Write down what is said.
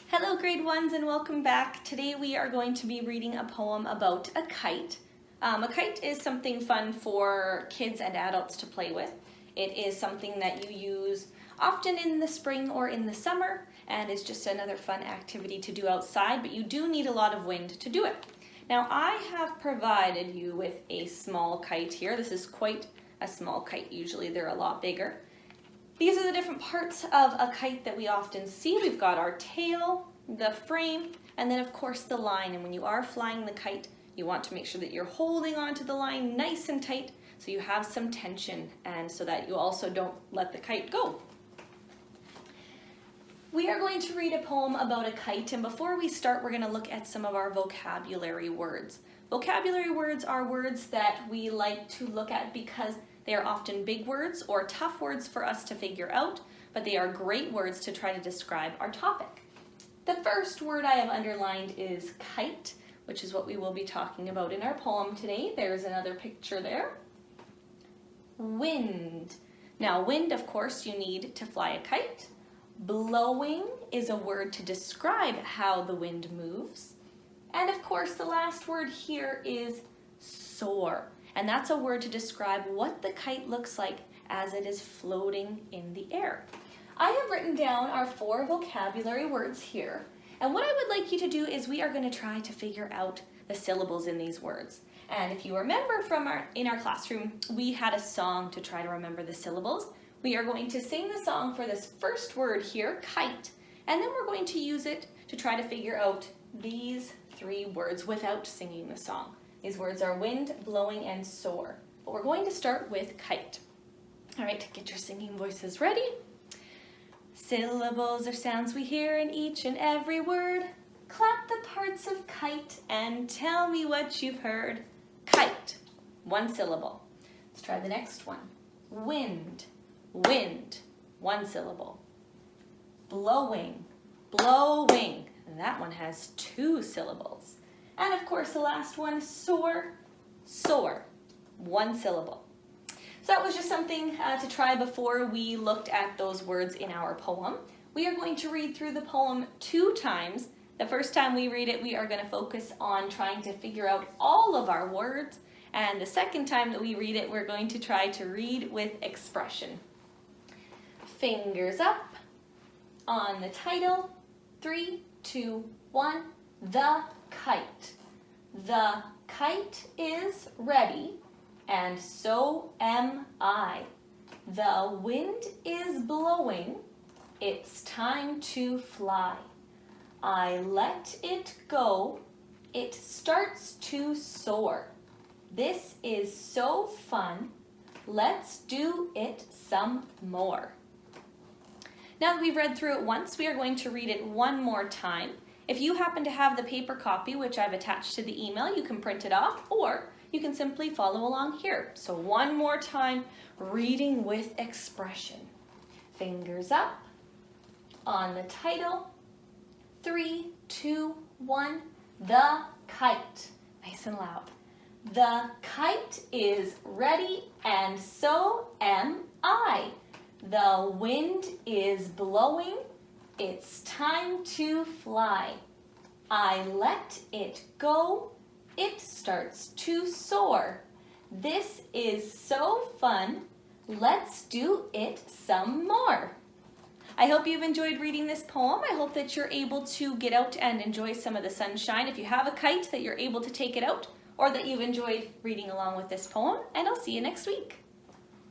Hello grade ones and welcome back. Today we are going to be reading a poem about a kite. A kite is something fun for kids and adults to play with. It is something that you use often in the spring or in the summer and is just another fun activity to do outside, but you do need a lot of wind to do it. Now I have provided you with a small kite here. This is quite a small kite. Usually they're a lot bigger. These are the different parts of a kite that we often see. We've got our tail, the frame, and then of course the line. And when you are flying the kite, you want to make sure that you're holding onto the line nice and tight so you have some tension and so that you also don't let the kite go. We are going to read a poem about a kite, and before we start, we're going to look at some of our vocabulary words. Vocabulary words are words that we like to look at because they are often big words or tough words for us to figure out, but they are great words to try to describe our topic. The first word I have underlined is kite, which is what we will be talking about in our poem today. There's another picture there. Wind. Now wind, of course, you need to fly a kite. Blowing is a word to describe how the wind moves. And of course, the last word here is soar. And that's a word to describe what the kite looks like as it is floating in the air. I have written down our 4 vocabulary words here. And what I would like you to do is we are going to try to figure out the syllables in these words. And if you remember from in our classroom, we had a song to try to remember the syllables. We are going to sing the song for this first word here, kite, and then we're going to use it to try to figure out these 3 words without singing the song. These words are wind, blowing, and soar. But we're going to start with kite. All right, get your singing voices ready. Syllables are sounds we hear in each and every word. Clap the parts of kite and tell me what you've heard. Kite, 1 syllable. Let's try the next one. Wind, wind, 1 syllable. Blowing, blowing. That one has 2 syllables. And of course the last one, soar, soar, 1 syllable. So that was just something to try before we looked at those words in our poem. We are going to read through the poem 2 times. The first time we read it, we are going to focus on trying to figure out all of our words. And the second time that we read it, we're going to try to read with expression. Fingers up on the title. 3, 2, 1. The kite. The kite is ready, and so am I. The wind is blowing. It's time to fly. I let it go. It starts to soar. This is so fun. Let's do it some more. Now that we've read through it once, we are going to read it one more time. If you happen to have the paper copy, which I've attached to the email, you can print it off, or you can simply follow along here. So one more time, reading with expression. Fingers up on the title. 3, 2, 1. The kite. Nice and loud. The kite is ready, and so am I. The wind is blowing. It's time to fly. I let it go. It starts to soar. This is so fun. Let's do it some more. I hope you've enjoyed reading this poem. I hope that you're able to get out and enjoy some of the sunshine. If you have a kite, that you're able to take it out, or that you've enjoyed reading along with this poem, and I'll see you next week.